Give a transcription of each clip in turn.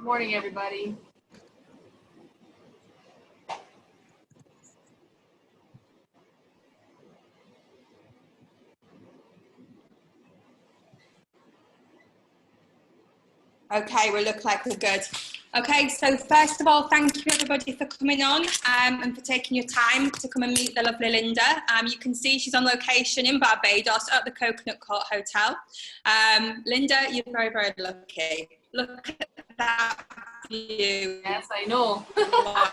Morning, everybody. Okay, we look like we're good. Okay, so first of all, thank you everybody for coming on and for taking your time to come and meet the lovely Linda. You can see she's on location in Barbados at the Coconut Court Hotel. Linda, you're very, very lucky. Look at that view. Yes, I know. Wow.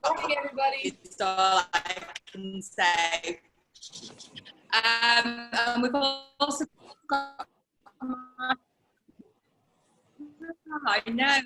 Morning, everybody. That's all I can say. And we've also got... I know.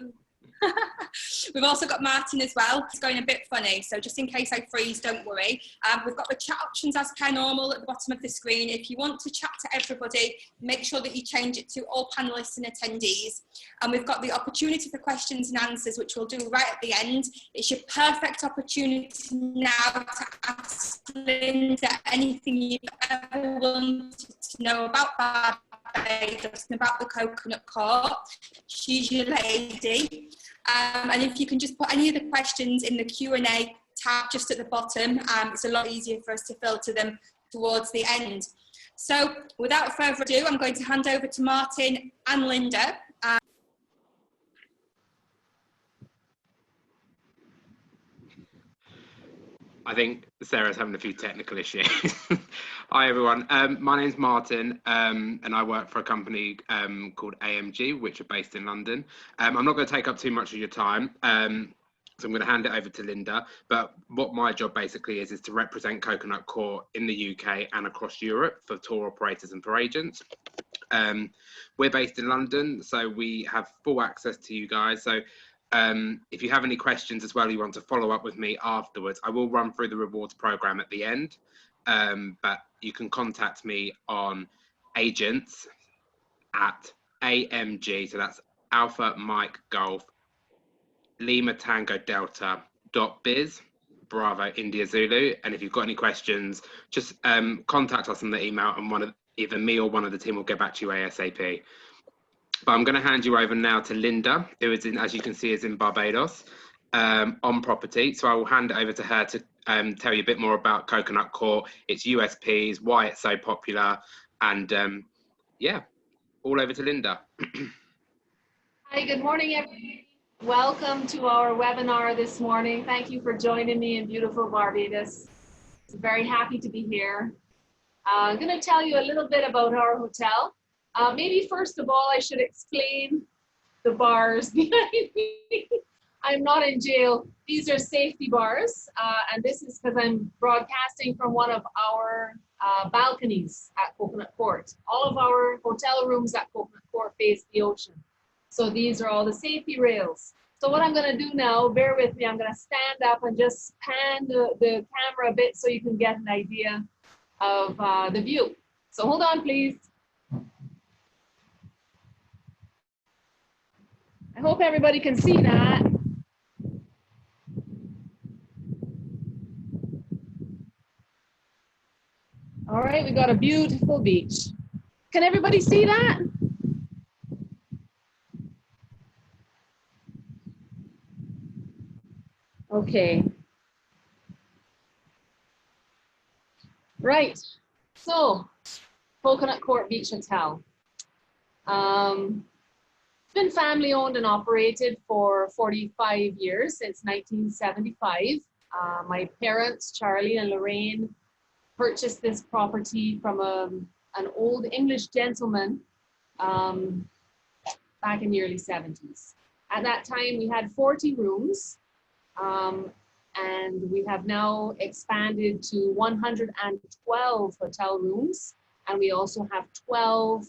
We've also got Martin as well. It's going a bit funny, so just in case I freeze, don't worry. We've got the chat options as per normal at the bottom of the screen. If you want to chat to everybody, make sure that you change it to all panelists and attendees. And we've got the opportunity for questions and answers, which we'll do right at the end. It's your perfect opportunity now to ask Linda anything you've ever wanted to know about Barbados and about the Coconut Court. She's your lady. And if you can just put any of the questions in the Q&A tab just at the bottom, it's a lot easier for us to filter them towards the end. So without further ado, I'm going to hand over to Martin and Linda. I think Sarah's having a few technical issues. Hi everyone, my name's Martin and I work for a company called AMG, which are based in London. I'm not going to take up too much of your time, so I'm going to hand it over to Linda. But what my job basically is to represent Coconut Court in the UK and across Europe for tour operators and for agents. We're based in London, so we have full access to you guys. So if you have any questions as well, you want to follow up with me afterwards, I will run through the rewards program at the end, but you can contact me on agents at AMG, so that's Alpha Mike Golf Lima Tango Delta .biz, Bravo India Zulu. And if you've got any questions, just contact us on the email and either me or one of the team will get back to you ASAP. But I'm going to hand you over now to Linda, who is in, as you can see, is in Barbados on property. So I will hand it over to her to tell you a bit more about Coconut Court, its USPs, why it's so popular, and yeah, all over to Linda. Hi, good morning, everybody. Welcome to our webinar this morning. Thank you for joining me in beautiful Barbados. I'm very happy to be here. I'm going to tell you a little bit about our hotel. Maybe first of all, I should explain the bars behind me. I'm not in jail. These are safety bars, and this is because I'm broadcasting from one of our balconies at Coconut Court. All of our hotel rooms at Coconut Court face the ocean. So these are all the safety rails. So what I'm going to do now, bear with me, I'm going to stand up and just pan the camera a bit so you can get an idea of the view. So hold on, please. I hope everybody can see that. All right, we got a beautiful beach. Can everybody see that? Okay. Right, so Coconut Court Beach Hotel. It's been family owned and operated for 45 years, since 1975. My parents, Charlie and Lorraine, purchased this property from an old English gentleman back in the early 70s. At that time, we had 40 rooms, and we have now expanded to 112 hotel rooms, and we also have 12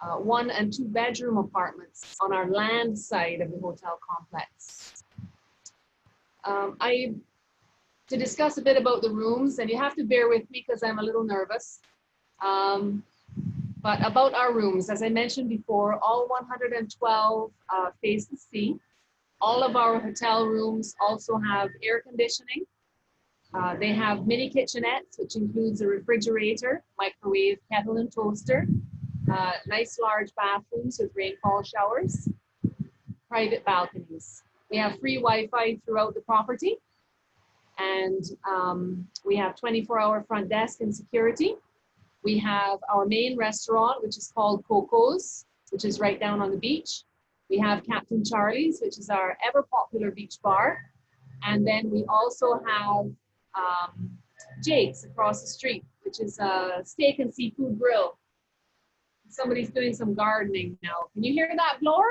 1- and 2-bedroom apartments on our land side of the hotel complex. To discuss a bit about the rooms, and you have to bear with me because I'm a little nervous, but about our rooms, as I mentioned before, all 112 face the sea. All of our hotel rooms also have air conditioning. They have mini kitchenettes, which includes a refrigerator, microwave, kettle, and toaster. Nice large bathrooms with rainfall showers. private balconies. We have free Wi-Fi throughout the property, and we have 24-hour front desk and security. We have our main restaurant, which is called Coco's, which is right down on the beach. We have Captain Charlie's, which is our ever popular beach bar. And then we also have Jake's across the street, which is a steak and seafood grill. Somebody's doing some gardening now. Can you hear that blower?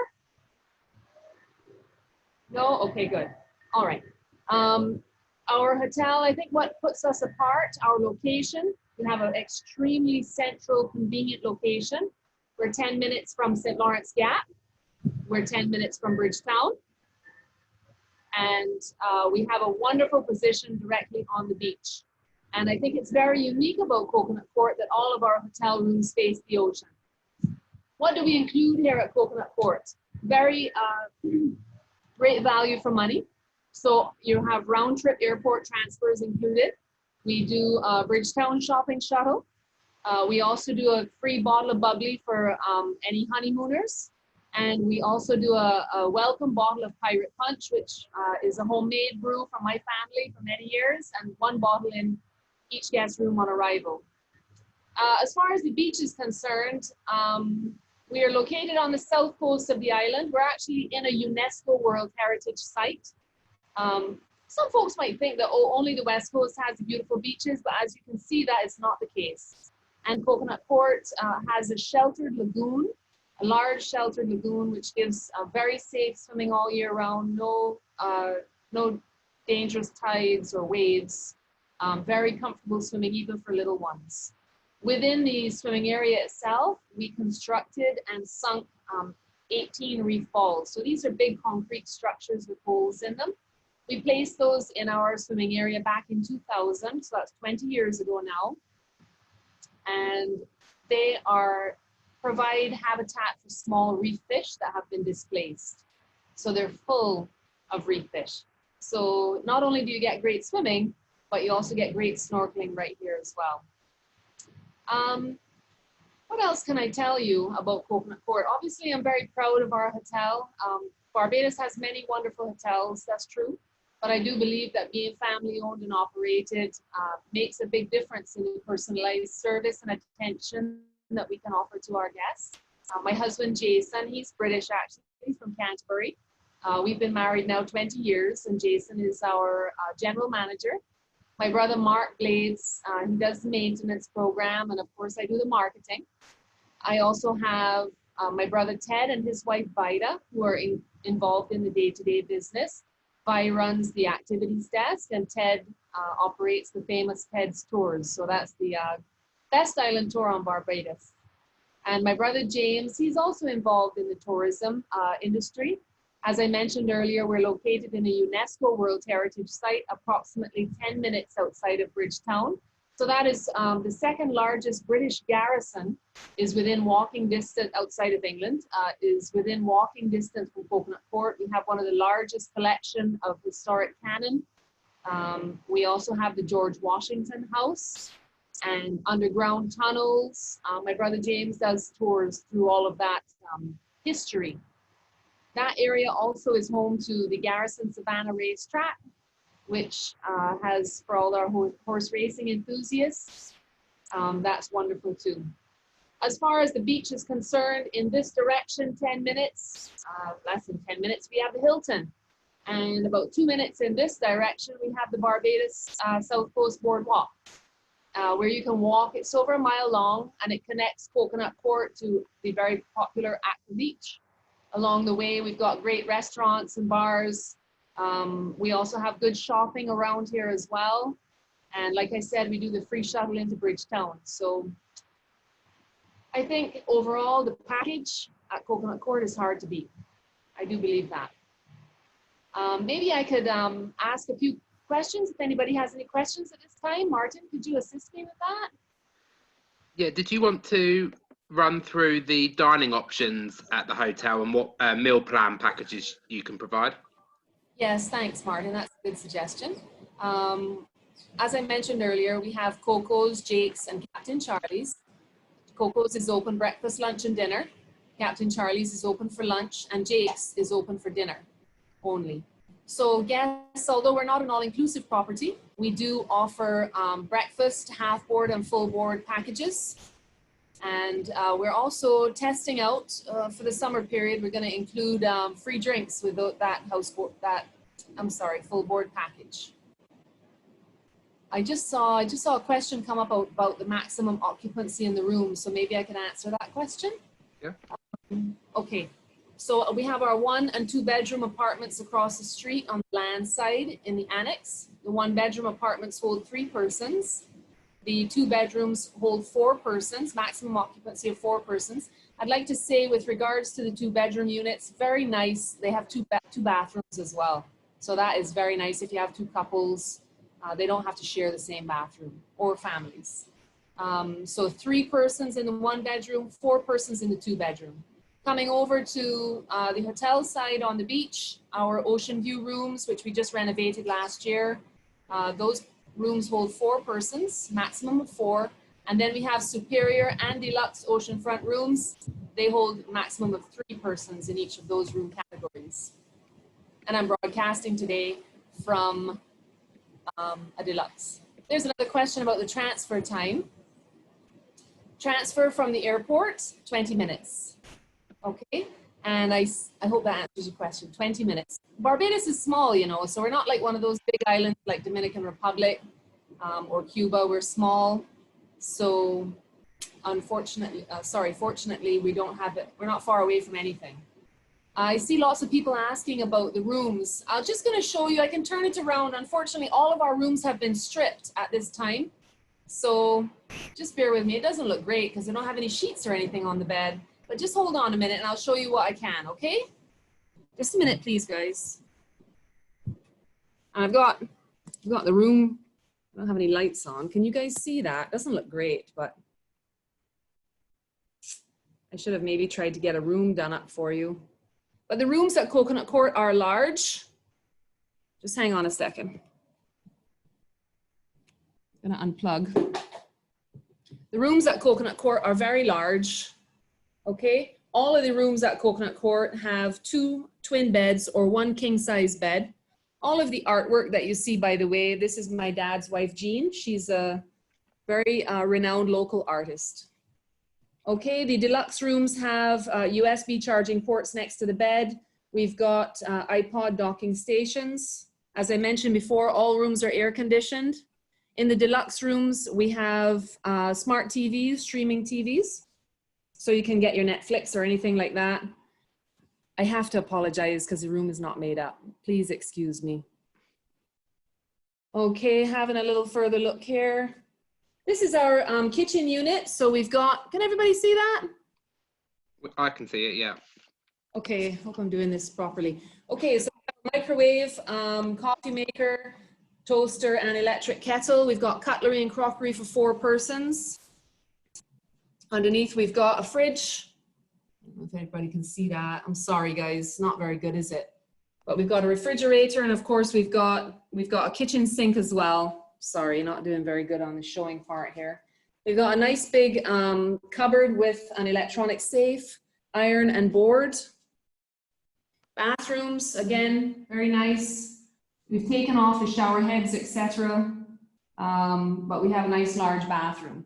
No? Okay, good. All right. Our hotel, I think what puts us apart, our location, we have an extremely central, convenient location. We're 10 minutes from St. Lawrence Gap. We're 10 minutes from Bridgetown. And we have a wonderful position directly on the beach. And I think it's very unique about Coconut Court that all of our hotel rooms face the ocean. What do we include here at Coconut Court? Very great value for money. So you have round-trip airport transfers included. We do a Bridgetown shopping shuttle. We also do a free bottle of bubbly for any honeymooners. And we also do a welcome bottle of Pirate Punch, which is a homemade brew from my family for many years, and one bottle in each guest room on arrival. As far as the beach is concerned, we are located on the south coast of the island. We're actually in a UNESCO World Heritage Site. Some folks might think that only the west coast has the beautiful beaches, but as you can see, that is not the case. And Coconut Court has a sheltered lagoon, a large sheltered lagoon, which gives a very safe swimming all year round, no dangerous tides or waves, very comfortable swimming even for little ones. Within the swimming area itself, we constructed and sunk 18 reef balls. So these are big concrete structures with holes in them. We placed those in our swimming area back in 2000, so that's 20 years ago now. And they provide habitat for small reef fish that have been displaced. So they're full of reef fish. So not only do you get great swimming, but you also get great snorkeling right here as well. What else can I tell you about Coconut Court? Obviously, I'm very proud of our hotel. Barbados has many wonderful hotels, that's true. But I do believe that being family owned and operated makes a big difference in the personalized service and attention that we can offer to our guests. My husband, Jason, he's British actually, he's from Canterbury. We've been married now 20 years, and Jason is our general manager. My brother, Mark Blades, he does the maintenance program, and of course I do the marketing. I also have my brother, Ted, and his wife, Vida, who are involved in the day-to-day business. Vi runs the activities desk, and Ted operates the famous Ted's Tours. So that's the best island tour on Barbados. And my brother James, he's also involved in the tourism industry. As I mentioned earlier, we're located in a UNESCO World Heritage Site, approximately 10 minutes outside of Bridgetown. So that is the second largest British garrison is within walking distance outside of England, is within walking distance from Coconut Court. We have one of the largest collection of historic cannon. We also have the George Washington House and underground tunnels. My brother James does tours through all of that history. That area also is home to the Garrison Savannah Racetrack, which has, for all our horse racing enthusiasts, that's wonderful too. As far as the beach is concerned, in this direction, 10 minutes, less than 10 minutes, we have the Hilton. And about 2 minutes in this direction, we have the Barbados South Coast Boardwalk, where you can walk. It's over a mile long, and it connects Coconut Court to the very popular Aqua Beach. Along the way, we've got great restaurants and bars. We also have good shopping around here as well. And like I said, we do the free shuttle into Bridgetown. So I think overall, the package at Coconut Court is hard to beat. I do believe that. Maybe I could ask a few questions if anybody has any questions at this time. Martin, could you assist me with that? Yeah, did you want to run through the dining options at the hotel and what meal plan packages you can provide? Yes, thanks, Martin. That's a good suggestion. As I mentioned earlier, we have Coco's, Jake's, and Captain Charlie's. Coco's is open breakfast, lunch, and dinner. Captain Charlie's is open for lunch, and Jake's is open for dinner only. So guests, although we're not an all-inclusive property, we do offer breakfast, half board and full board packages. And we're also testing out for the summer period, we're going to include free drinks with that full board package. I just saw a question come up about the maximum occupancy in the room, so maybe I can answer that question. Yeah. Okay. So we have our 1 and 2 bedroom apartments across the street on the land side in the annex. The 1 bedroom apartments hold 3 persons. The 2 bedrooms hold 4 persons, maximum occupancy of 4 persons. I'd like to say with regards to the 2 bedroom units, very nice. They have two bathrooms as well. So that is very nice if you have 2 couples. They don't have to share the same bathroom, or families. So 3 persons in the 1 bedroom, 4 persons in the 2 bedroom. Coming over to the hotel side on the beach, our ocean view rooms, which we just renovated last year, those rooms hold 4 persons, maximum of 4. And then we have superior and deluxe oceanfront rooms. They hold maximum of 3 persons in each of those room categories. And I'm broadcasting today from a deluxe. There's another question about the transfer time. Transfer from the airport, 20 minutes. Okay, and I hope that answers your question, 20 minutes. Barbados is small, you know, so we're not like one of those big islands like Dominican Republic or Cuba. We're small, so fortunately, we don't have it. We're not far away from anything. I see lots of people asking about the rooms. I'm just going to show you, I can turn it around. Unfortunately, all of our rooms have been stripped at this time. So just bear with me. It doesn't look great because they don't have any sheets or anything on the bed. But just hold on a minute and I'll show you what I can, okay? Just a minute, please, guys. And I've got the room. I don't have any lights on. Can you guys see that? It doesn't look great, but I should have maybe tried to get a room done up for you. But the rooms at Coconut Court are large. Just hang on a second. I'm gonna unplug. The rooms at Coconut Court are very large. Okay, all of the rooms at Coconut Court have 2 twin beds or 1 king size bed. All of the artwork that you see, by the way, this is my dad's wife, Jean. She's a very renowned local artist. Okay, the deluxe rooms have USB charging ports next to the bed. We've got iPod docking stations. As I mentioned before, all rooms are air conditioned. In the deluxe rooms, we have smart TVs, streaming TVs. So you can get your Netflix or anything like that. I have to apologize because the room is not made up. Please excuse me. Okay, having a little further look here. This is our kitchen unit. So we've got, can everybody see that? I can see it, yeah. Okay, hope I'm doing this properly. Okay, so microwave, coffee maker, toaster, and electric kettle. We've got cutlery and crockery for 4 persons. Underneath, we've got a fridge. I don't know if anybody can see that. I'm sorry, guys. Not very good, is it? But we've got a refrigerator, and of course, we've got a kitchen sink as well. Sorry, not doing very good on the showing part here. We've got a nice big cupboard with an electronic safe, iron and board. Bathrooms, again, very nice. We've taken off the shower heads, etc. But we have a nice large bathroom.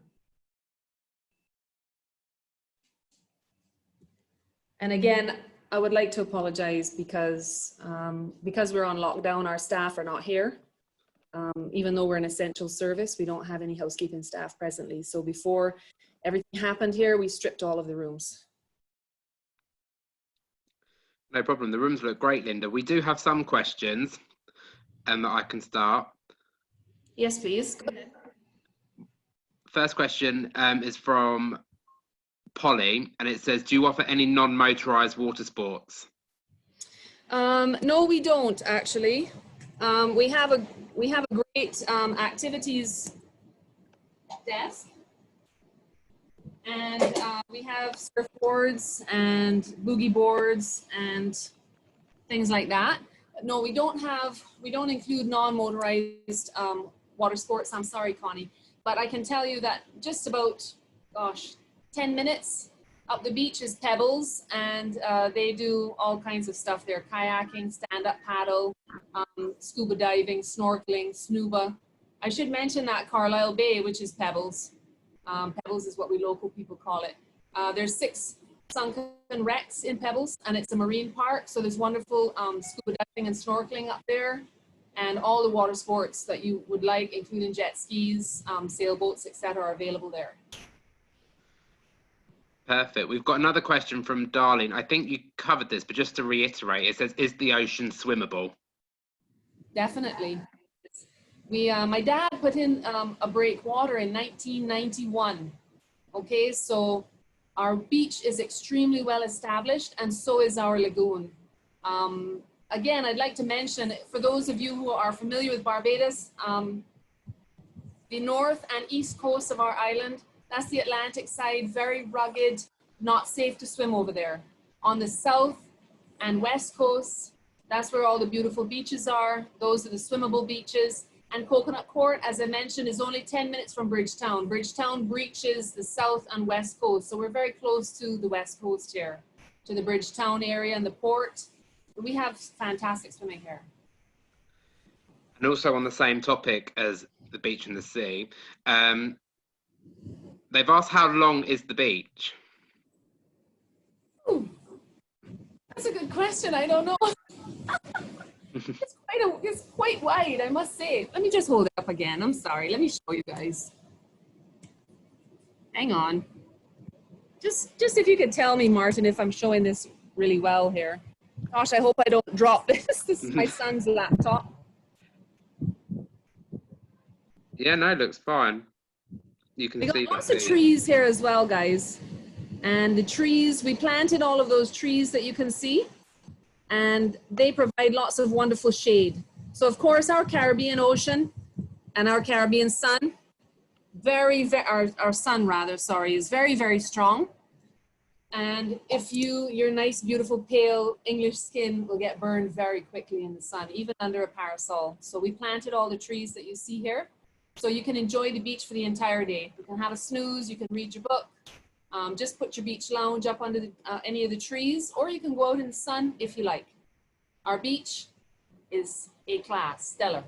And again, I would like to apologize because we're on lockdown, our staff are not here. Even though we're an essential service, we don't have any housekeeping staff presently. So before everything happened here, we stripped all of the rooms. No problem. The rooms look great, Linda. We do have some questions that I can start. Yes, please. Go ahead. First question is from Polly, and it says, do you offer any non-motorized water sports? No, we don't actually. We have a great activities desk, and we have surfboards and boogie boards and things like that. No, we don't include non-motorized water sports. I'm sorry, Connie, but I can tell you that just about, gosh, 10 minutes Up the beach is Pebbles, and they do all kinds of stuff there: kayaking, stand-up paddle, scuba diving, snorkeling, snuba. I should mention that Carlisle Bay, which is Pebbles. Pebbles is what we local people call it. There's 6 sunken wrecks in Pebbles, and it's a marine park, so there's wonderful scuba diving and snorkeling up there, and all the water sports that you would like, including jet skis, sailboats, etc., are available there. Perfect. We've got another question from Darlene. I think you covered this, but just to reiterate, it says, is the ocean swimmable? Definitely. My dad put in a breakwater in 1991. Okay, so our beach is extremely well established, and so is our lagoon. Again, I'd like to mention, for those of you who are familiar with Barbados, the north and east coast of our island, that's the Atlantic side, very rugged, not safe to swim over there. On the south and west coast, that's where all the beautiful beaches are. Those are the swimmable beaches. And Coconut Court, as I mentioned, is only 10 minutes from Bridgetown. Bridgetown breaches the south and west coast. So we're very close to the west coast here, to the Bridgetown area and the port. We have fantastic swimming here. And also on the same topic as the beach and the sea, they've asked, how long is the beach? Ooh, that's a good question. I don't know. It's quite wide, I must say. Let me just hold it up again. I'm sorry. Let me show you guys. Hang on. Just if you could tell me, Martin, if I'm showing this really well here. Gosh, I hope I don't drop this. This is my son's laptop. Yeah, no, it looks fine. You can see We got lots of trees here as well, guys. And the trees, we planted all of those trees that you can see, and they provide lots of wonderful shade. So of course, our Caribbean ocean and our Caribbean sun, our sun rather, sorry, is very, very strong. And if your nice, beautiful, pale English skin will get burned very quickly in the sun, even under a parasol. So we planted all the trees that you see here. So you can enjoy the beach for the entire day. You can have a snooze, you can read your book, just put your beach lounge up under any of the trees, or you can go out in the sun if you like. Our beach is A-class, stellar.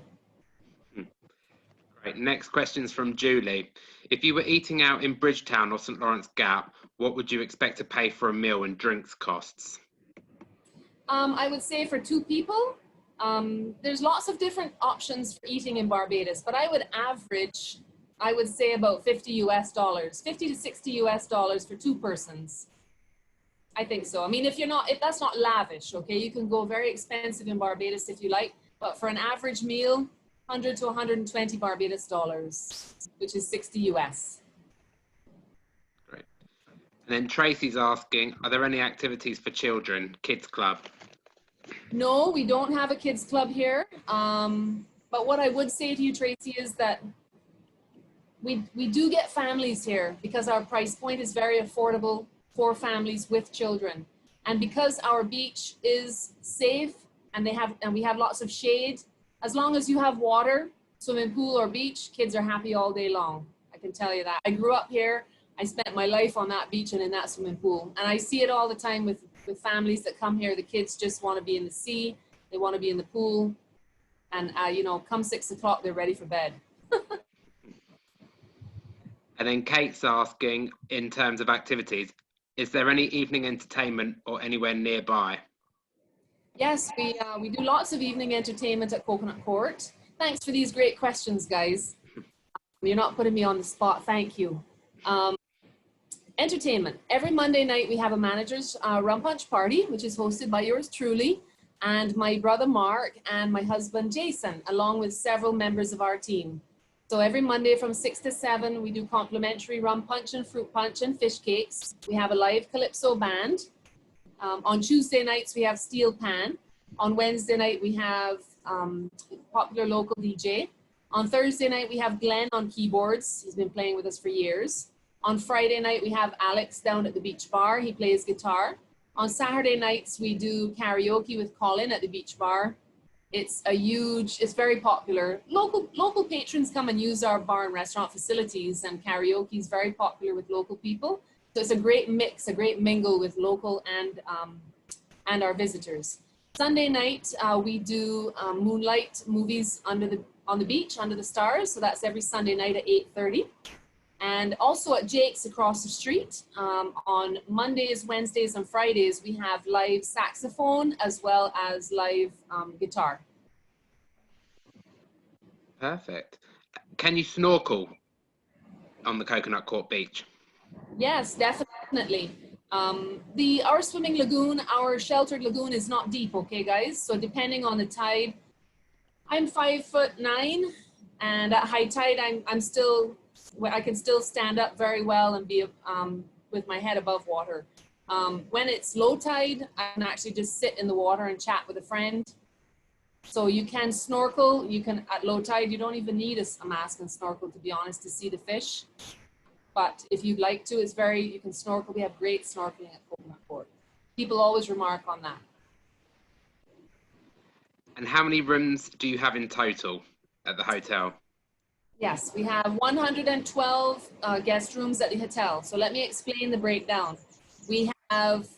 Right, next question's from Julie. If you were eating out in Bridgetown or St. Lawrence Gap, what would you expect to pay for a meal and drinks costs? I would say for 2 people, there's lots of different options for eating in Barbados, but I would average, I would say about $50 US, 50 to 60 US for 2 persons. I think so. I mean, if that's not lavish, okay, you can go very expensive in Barbados if you like, but for an average meal, 100 to 120 Barbados dollars, which is 60 US. Great. And then Tracy's asking, are there any activities for children, kids club? No, we don't have a kids club here. But what I would say to you, Tracy, is that we do get families here because our price point is very affordable for families with children. And because our beach is safe and we have lots of shade, as long as you have water, swimming pool or beach, kids are happy all day long. I can tell you that. I grew up here. I spent my life on that beach and in that swimming pool. And I see it all the time with families that come here. The kids just want to be in the sea. They want to be in the pool. And, come 6 o'clock, they're ready for bed. And then Kate's asking, in terms of activities, is there any evening entertainment or anywhere nearby? Yes, we do lots of evening entertainment at Coconut Court. Thanks for these great questions, guys. You're not putting me on the spot. Thank you. Entertainment. Every Monday night, we have a manager's rum punch party, which is hosted by yours truly, and my brother Mark and my husband Jason, along with several members of our team. So every Monday from 6 to 7, we do complimentary rum punch and fruit punch and fish cakes. We have a live calypso band. On Tuesday nights, we have steel pan. On Wednesday night, we have popular local DJ. On Thursday night, we have Glenn on keyboards. He's been playing with us for years. On Friday night, we have Alex down at the beach bar. He plays guitar. On Saturday nights, we do karaoke with Colin at the beach bar. It's very popular. Local patrons come and use our bar and restaurant facilities, and karaoke is very popular with local people. So it's a great mix, a great mingle with local and our visitors. Sunday night, we do moonlight movies on the beach, under the stars. So that's every Sunday night at 8:30. And also at Jake's across the street, on Mondays, Wednesdays, and Fridays, we have live saxophone as well as live guitar. Perfect. Can you snorkel on the Coconut Court beach? Yes, definitely. Our swimming lagoon, our sheltered lagoon is not deep, okay, guys? So depending on the tide, I'm 5'9", and at high tide, I can still stand up very well and be with my head above water. When it's low tide, I can actually just sit in the water and chat with a friend. So you can snorkel, you can, at low tide, you don't even need a mask and snorkel, to be honest, to see the fish. But if you'd like to, you can snorkel. We have great snorkeling at Coconut Court. People always remark on that. And how many rooms do you have in total at the hotel? Yes, we have 112 guest rooms at the hotel. So let me explain the breakdown. We have,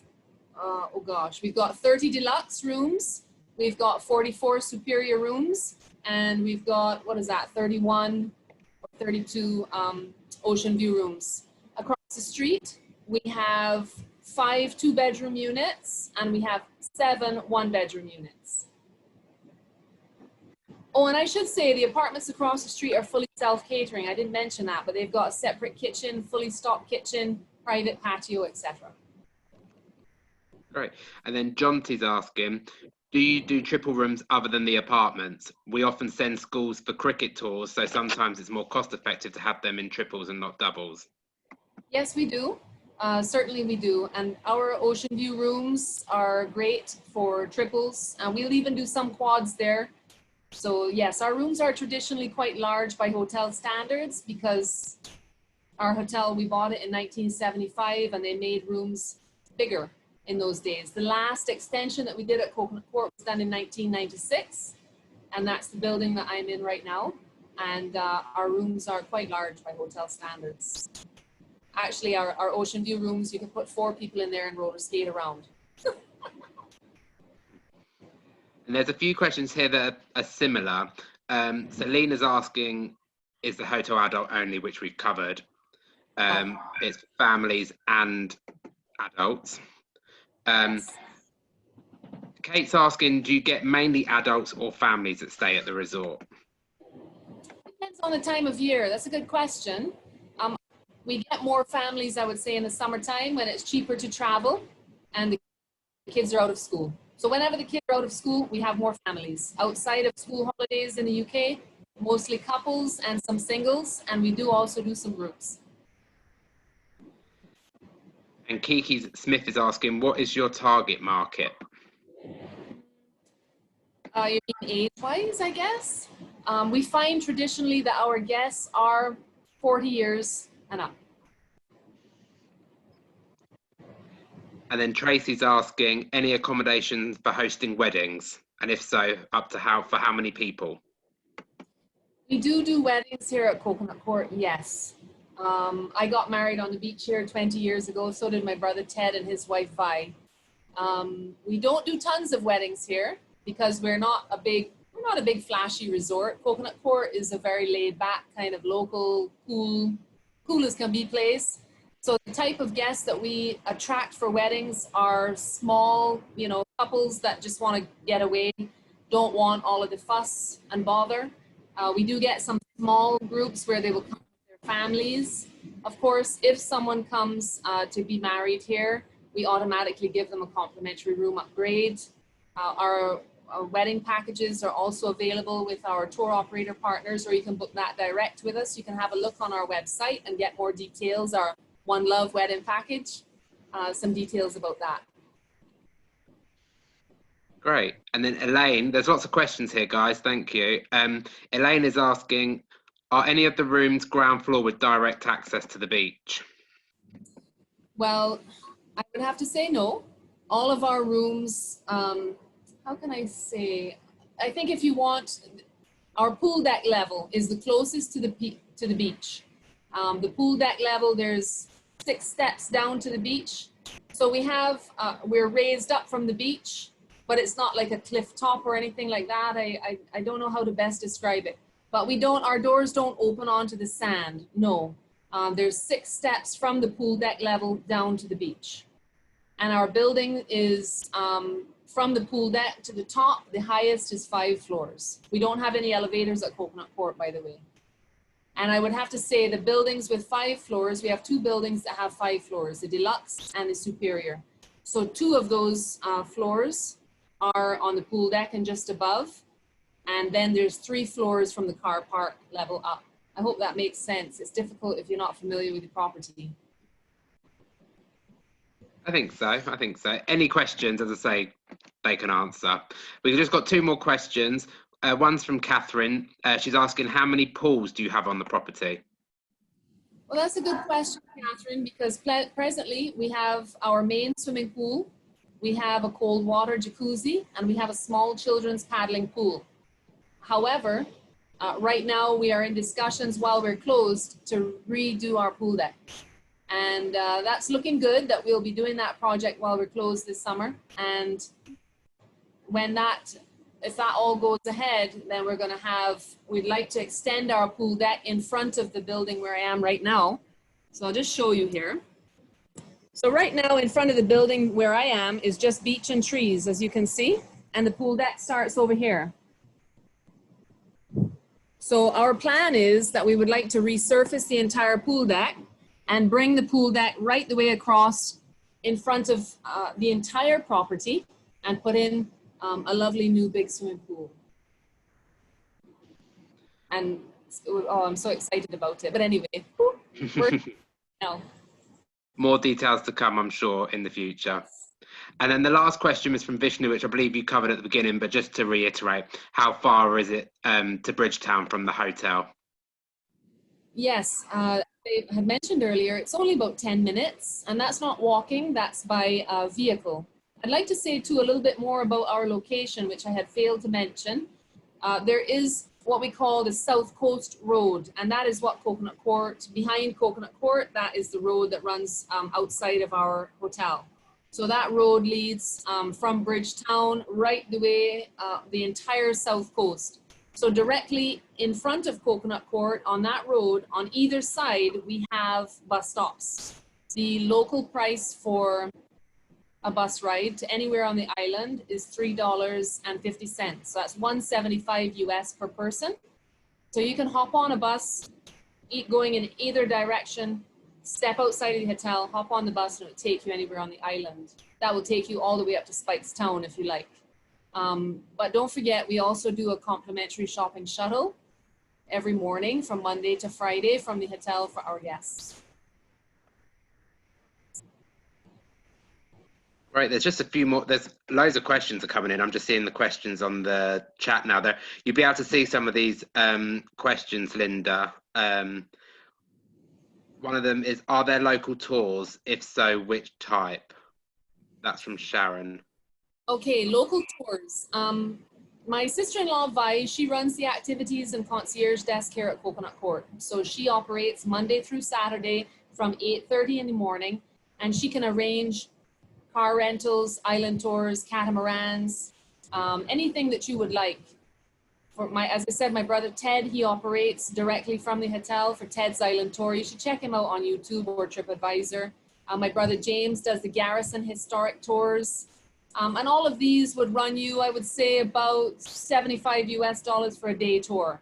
we've got 30 deluxe rooms. We've got 44 superior rooms. And we've got, 31 or 32 ocean view rooms. Across the street, we have 5 2-bedroom units, and we have 7 1-bedroom units. Oh, and I should say the apartments across the street are fully self-catering. I didn't mention that, but they've got a separate kitchen, fully stocked kitchen, private patio, etc. Great. And then Jonty's asking, do you do triple rooms other than the apartments? We often send schools for cricket tours, so sometimes it's more cost effective to have them in triples and not doubles. Yes, we do. Certainly we do. And our ocean view rooms are great for triples. And we'll even do some quads there. So yes, our rooms are traditionally quite large by hotel standards, because our hotel, we bought it in 1975 and they made rooms bigger in those days. The last extension that we did at Coconut Court was done in 1996, and that's the building that I'm in right now. And our rooms are quite large by hotel standards. Actually, our ocean view rooms, you can put 4 people in there and roller skate around. And there's a few questions here that are similar. So Lena's asking, is the hotel adult only, which we've covered? It's families and adults. Yes. Kate's asking, do you get mainly adults or families that stay at the resort? Depends on the time of year. That's a good question. We get more families, I would say, in the summertime when it's cheaper to travel and the kids are out of school. So whenever the kids are out of school, we have more families. Outside of school holidays in the UK, mostly couples and some singles, and we do also do some groups. And Kiki Smith is asking, what is your target market? You mean age-wise, I guess? We find traditionally that our guests are 40 years and up. And then Tracy's asking, any accommodations for hosting weddings? And if so, for how many people? We do weddings here at Coconut Court, yes. I got married on the beach here 20 years ago. So did my brother Ted and his wife Vi. We don't do tons of weddings here because we're not a big flashy resort. Coconut Court is a very laid back kind of local, cool as can be place. So the type of guests that we attract for weddings are small, couples that just want to get away, don't want all of the fuss and bother. We do get some small groups where they will come with their families. Of course, if someone comes to be married here, we automatically give them a complimentary room upgrade. Our wedding packages are also available with our tour operator partners, or you can book that direct with us. You can have a look on our website and get more details. Our One Love wedding package, some details about that. Great. And then Elaine, there's lots of questions here, guys. Thank you. Elaine is asking, are any of the rooms ground floor with direct access to the beach? Well, I would have to say no. All of our rooms, how can I say? I think if you want, our pool deck level is the closest to the beach. The pool deck level, there's 6 steps down to the beach. So we have, we're raised up from the beach, but it's not like a cliff top or anything like that. I don't know how to best describe it, but our doors don't open onto the sand, no. There's 6 steps from the pool deck level down to the beach. And our building is from the pool deck to the top, the highest is 5 floors. We don't have any elevators at Coconut Court, by the way. And I would have to say the buildings with 5 floors, we have 2 buildings that have 5 floors, the deluxe and the superior. So 2 of those floors are on the pool deck and just above. And then there's 3 floors from the car park level up. I hope that makes sense. It's difficult if you're not familiar with the property. I think so. I think so. Any questions, as I say, they can answer. We've just got 2 more questions. One's from Catherine. She's asking, how many pools do you have on the property? Well, that's a good question, Catherine, because presently we have our main swimming pool, we have a cold water jacuzzi, and we have a small children's paddling pool. However, right now we are in discussions while we're closed to redo our pool deck. And that's looking good that we'll be doing that project while we're closed this summer. And if that all goes ahead, then we'd like to extend our pool deck in front of the building where I am right now. So I'll just show you here. So right now in front of the building where I am is just beach and trees, as you can see. And the pool deck starts over here. So our plan is that we would like to resurface the entire pool deck and bring the pool deck right the way across in front of the entire property and put in a lovely new big swimming pool. And oh, I'm so excited about it. But anyway, more details to come, I'm sure, in the future. And then the last question was from Vishnu, which I believe you covered at the beginning, but just to reiterate, how far is it to Bridgetown from the hotel? Yes, I had mentioned earlier, it's only about 10 minutes, and that's not walking, that's by vehicle. I'd like to say too a little bit more about our location, which I had failed to mention. There is what we call the South Coast Road, and that is what Coconut Court, behind Coconut Court, that is the road that runs outside of our hotel. So that road leads from Bridgetown right the way, the entire South Coast. So directly in front of Coconut Court on that road, on either side, we have bus stops. The local price for a bus ride to anywhere on the island is $3.50. So that's $1.75 US per person. So you can hop on a bus, going in either direction, step outside of the hotel, hop on the bus, and it'll take you anywhere on the island. That will take you all the way up to Spikestown if you like. But don't forget, we also do a complimentary shopping shuttle every morning from Monday to Friday from the hotel for our guests. Right, there's just a few more. There's loads of questions are coming in. I'm just seeing the questions on the chat now. There, you'll be able to see some of these questions, Linda. One of them is, are there local tours? If so, which type? That's from Sharon. Okay, local tours. My sister-in-law, Vi, she runs the activities and concierge desk here at Coconut Court. So she operates Monday through Saturday from 8:30 in the morning, and she can arrange car rentals, island tours, catamarans, anything that you would like. As I said, my brother Ted, he operates directly from the hotel for Ted's Island Tour. You should check him out on YouTube or TripAdvisor. My brother James does the Garrison Historic Tours. And all of these would run you, I would say, about $75 US for a day tour.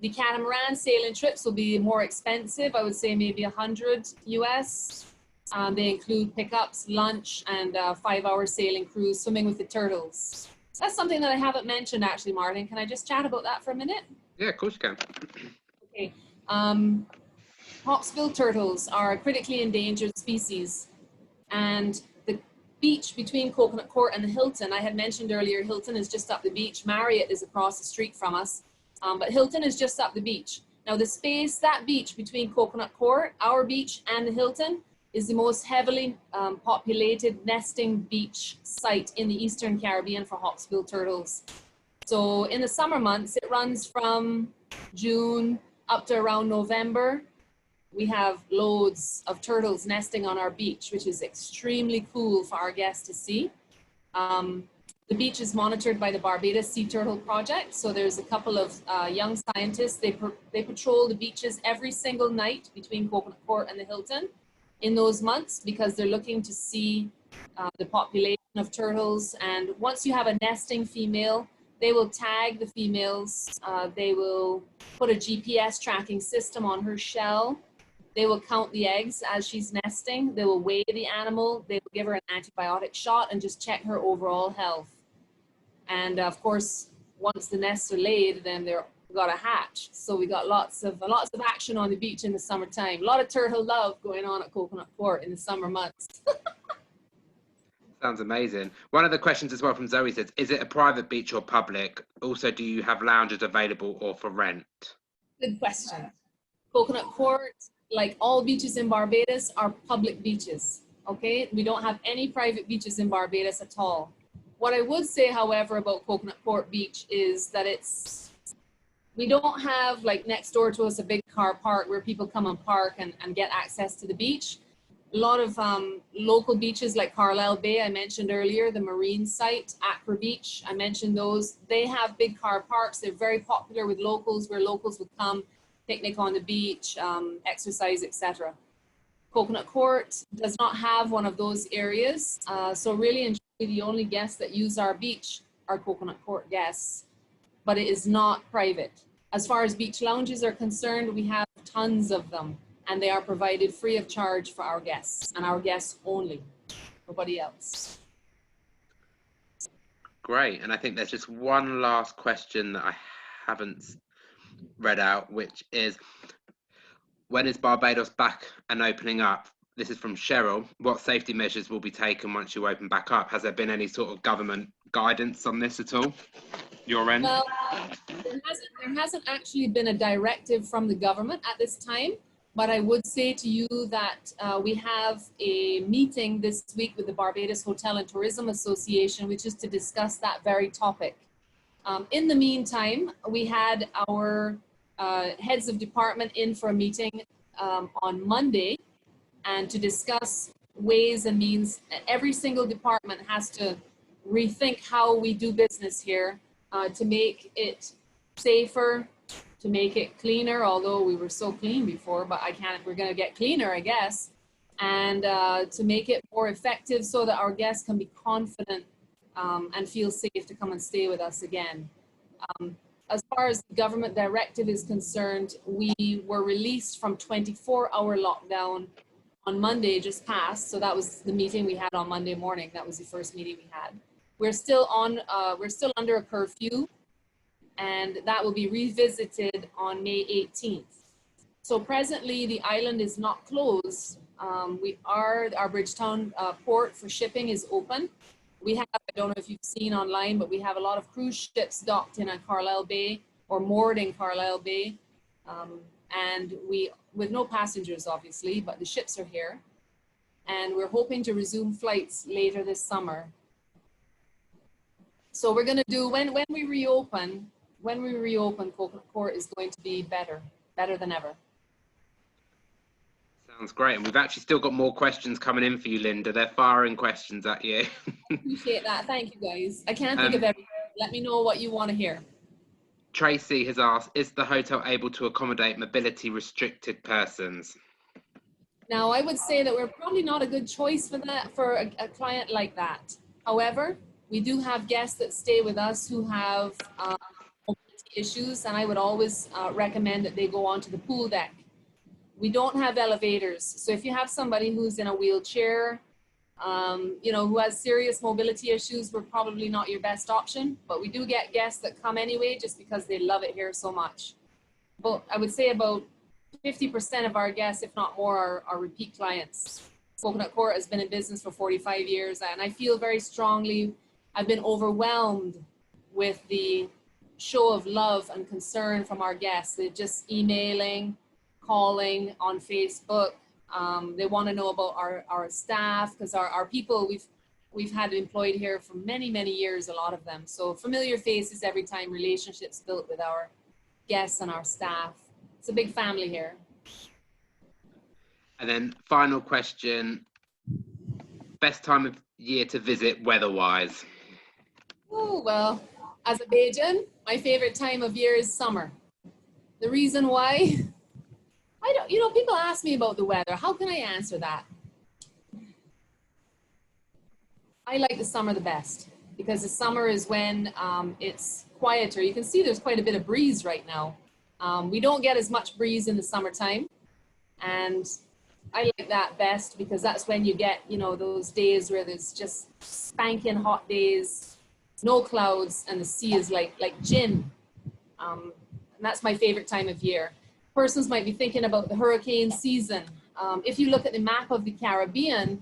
The catamaran sailing trips will be more expensive. I would say maybe 100 US. They include pickups, lunch, and 5-hour sailing cruise, swimming with the turtles. That's something that I haven't mentioned actually, Martin. Can I just chat about that for a minute? Yeah, of course you can. Okay. Hawksbill turtles are a critically endangered species. And the beach between Coconut Court and the Hilton, I had mentioned earlier, Hilton is just up the beach. Marriott is across the street from us. But Hilton is just up the beach. Now the space, that beach between Coconut Court, our beach, and the Hilton is the most heavily populated nesting beach site in the Eastern Caribbean for hawksbill turtles. So in the summer months, it runs from June up to around November. we have loads of turtles nesting on our beach, which is extremely cool for our guests to see. The beach is monitored by the Barbados Sea Turtle Project. So there's a couple of young scientists. They patrol the beaches every single night between Coconut Court and the Hilton in those months, because they're looking to see the population of turtles. And once you have a nesting female, they will tag the females. They will put a GPS tracking system on her shell. They will count the eggs as she's nesting. They will weigh the animal. They will give her an antibiotic shot and just check her overall health. And of course, once the nests are laid, then they're got a hatch. So we got lots of action on the beach in the summertime. A lot of turtle love going on at Coconut Court in the summer months. Sounds amazing. One of the questions as well from Zoe says, is it a private beach or public? Also, do you have lounges available or for rent? Good question. Coconut Court, like all beaches in Barbados, are public beaches, okay? We don't have any private beaches in Barbados at all. What I would say, however, about Coconut Court Beach is that we don't have, like, next door to us a big car park where people come and park and get access to the beach. A lot of local beaches like Carlisle Bay, I mentioned earlier, the marine site, Accra Beach, I mentioned those. They have big car parks. They're very popular with locals, where locals would come, picnic on the beach, exercise, etc. Coconut Court does not have one of those areas. So really and truly, the only guests that use our beach are Coconut Court guests, but it is not private. As far as beach lounges are concerned, we have tons of them, and they are provided free of charge for our guests, and our guests only, nobody else. Great. And I think there's just one last question that I haven't read out, which is, when is Barbados back and opening up? This is from Cheryl. What safety measures will be taken once you open back up? Has there been any sort of government guidance on this at all? Your end? Well, there hasn't actually been a directive from the government at this time, but I would say to you that we have a meeting this week with the Barbados Hotel and Tourism Association, which is to discuss that very topic. In the meantime, we had our heads of department in for a meeting on Monday, and to discuss ways and means. Every single department has to rethink how we do business here to make it safer, to make it cleaner, although we were so clean before, but we're gonna get cleaner, I guess, and to make it more effective so that our guests can be confident and feel safe to come and stay with us again. As far as the government directive is concerned, we were released from 24-hour lockdown on Monday just passed. So that was the meeting we had on Monday morning. That was the first meeting we had. We're still under a curfew, and that will be revisited on May 18th. So presently the island is not closed. Our Bridgetown port for shipping is open. We have, I don't know if you've seen online, but we have a lot of cruise ships docked in Carlisle Bay or moored in Carlisle Bay. And with no passengers, obviously, but the ships are here. And we're hoping to resume flights later this summer. So we're gonna do, when we reopen, Coconut Court is going to be better than ever. Sounds great. And we've actually still got more questions coming in for you, Linda. They're firing questions at you. Appreciate that. Thank you, guys. I can't think of everything. Let me know what you want to hear. Tracy has asked, is the hotel able to accommodate mobility restricted persons? Now, I would say that we're probably not a good choice for that, for a client like that. However, we do have guests that stay with us who have mobility issues, and I would always recommend that they go onto the pool deck. We don't have elevators, so if you have somebody who's in a wheelchair, who has serious mobility issues, we're probably not your best option, but we do get guests that come anyway just because they love it here so much. But I would say about 50% of our guests, if not more, are repeat clients. Coconut Court has been in business for 45 years, and I feel very strongly, I've been overwhelmed with the show of love and concern from our guests. They're just emailing, calling on Facebook. They want to know about our staff, because our people we've had employed here for many, many years, a lot of them. So familiar faces every time, relationships built with our guests and our staff. It's a big family here. And then final question, best time of year to visit weather-wise? Oh, well, as a Bajan, my favorite time of year is summer. The reason why, I don't, people ask me about the weather. How can I answer that? I like the summer the best because the summer is when it's quieter. You can see there's quite a bit of breeze right now. We don't get as much breeze in the summertime, and I like that best because that's when you get, those days where there's just spanking hot days, no clouds, and the sea is like gin. And that's my favorite time of year. Persons might be thinking about the hurricane season. If you look at the map of the Caribbean,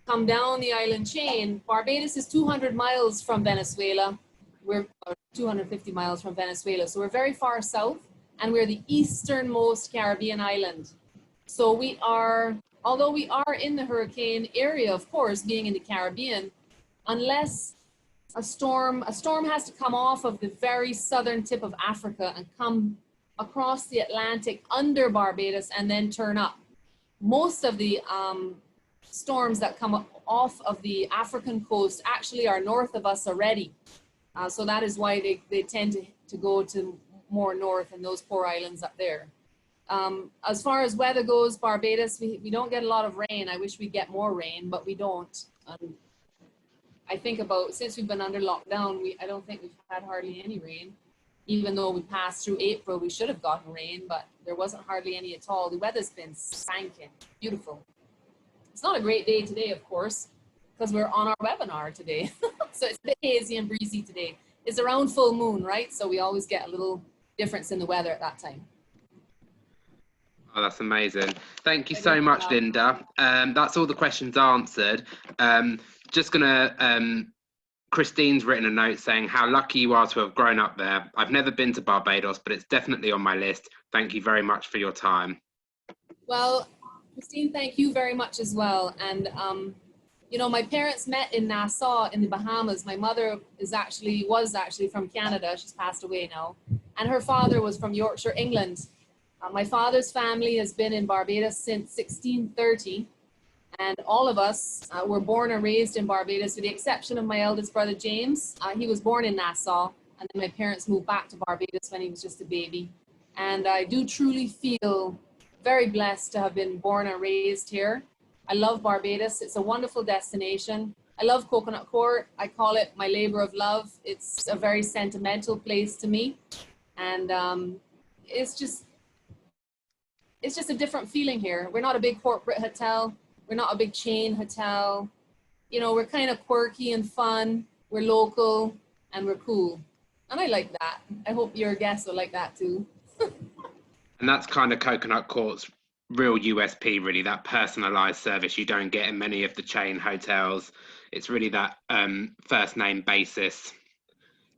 come down the island chain, Barbados is 200 miles from Venezuela. We're 250 miles from Venezuela. So we're very far south, and we're the easternmost Caribbean island. So we are, although we are in the hurricane area, of course, being in the Caribbean, unless a storm has to come off of the very southern tip of Africa and come across the Atlantic under Barbados and then turn up. Most of the storms that come off of the African coast actually are north of us already. So that is why they tend to go to more north in those poor islands up there. As far as weather goes, Barbados, we don't get a lot of rain. I wish we'd get more rain, but we don't. I think since we've been under lockdown, I don't think we've had hardly any rain. Even though we passed through April, we should have gotten rain, but there wasn't hardly any at all. The weather's been spanking, beautiful. It's not a great day today, of course, because we're on our webinar today. So it's a bit hazy and breezy today. It's around full moon, right? So we always get a little difference in the weather at that time. Oh, that's amazing. Thank you so much, Linda. That's all the questions answered. Just gonna, Christine's written a note saying how lucky you are to have grown up there. I've never been to Barbados, but it's definitely on my list. Thank you very much for your time. Well, Christine, thank you very much as well. And, my parents met in Nassau in the Bahamas. My mother was actually from Canada. She's passed away now. And her father was from Yorkshire, England. My father's family has been in Barbados since 1630. And all of us were born and raised in Barbados, with the exception of my eldest brother, James. He was born in Nassau, and then my parents moved back to Barbados when he was just a baby. And I do truly feel very blessed to have been born and raised here. I love Barbados. It's a wonderful destination. I love Coconut Court. I call it my labor of love. It's a very sentimental place to me. And it's just a different feeling here. We're not a big corporate hotel. We're not a big chain hotel. We're kind of quirky and fun. We're local and we're cool. And I like that. I hope your guests will like that too. And that's kind of Coconut Court's real USP, really, that personalised service you don't get in many of the chain hotels. It's really that first name basis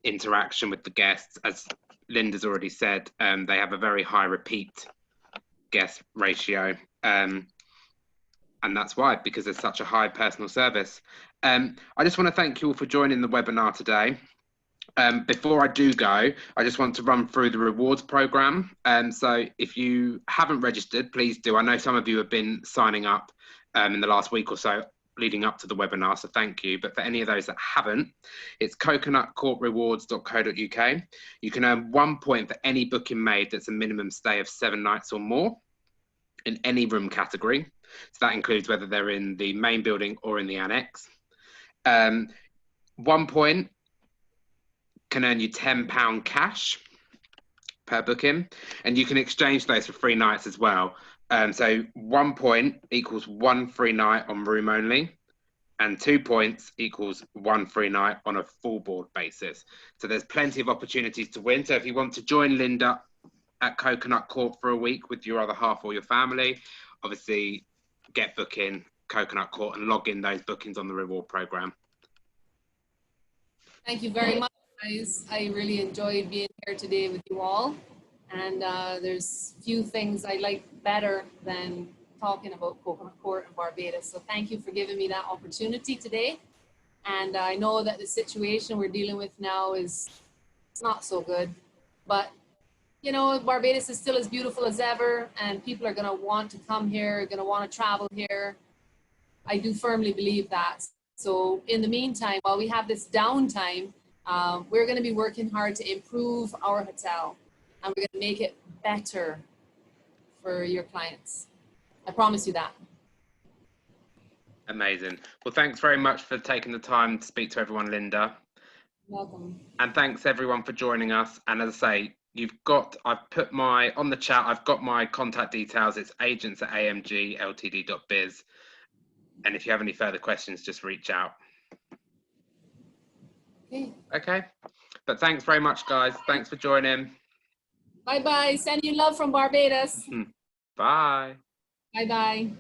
interaction with the guests. As Linda's already said, they have a very high repeat guest ratio. And that's why, because there's such a high personal service. I just want to thank you all for joining the webinar today. Before I do go, I just want to run through the rewards program. So if you haven't registered, please do. I know some of you have been signing up in the last week or so leading up to the webinar, so thank you. But for any of those that haven't, it's coconutcourtrewards.co.uk. You can earn 1 point for any booking made that's a minimum stay of 7 nights or more in any room category. So that includes whether they're in the main building or in the annex. 1 point can earn you £10 cash per booking, and you can exchange those for free nights as well. So 1 point equals 1 free night on room only, and 2 points equals 1 free night on a full board basis. So there's plenty of opportunities to win. So if you want to join Linda at Coconut Court for a week with your other half or your family, obviously get booking Coconut Court and log in those bookings on the reward program. Thank you very much, guys. I really enjoyed being here today with you all. And there's few things I like better than talking about Coconut Court and Barbados. So thank you for giving me that opportunity today. And I know that the situation we're dealing with now is not so good, but you know, Barbados is still as beautiful as ever, and people are going to want to come here, going to want to travel here. I do firmly believe that. So in the meantime, while we have this downtime, we're going to be working hard to improve our hotel, and we're going to make it better for your clients. I promise you that. Amazing. Well, thanks very much for taking the time to speak to everyone, Linda. Welcome. And thanks everyone for joining us. And as I say, I've put on the chat, I've got my contact details. It's agents@amgltd.biz. And if you have any further questions, just reach out. Okay. But thanks very much, guys. Thanks for joining. Bye-bye. Send you love from Barbados. Bye. Bye-bye.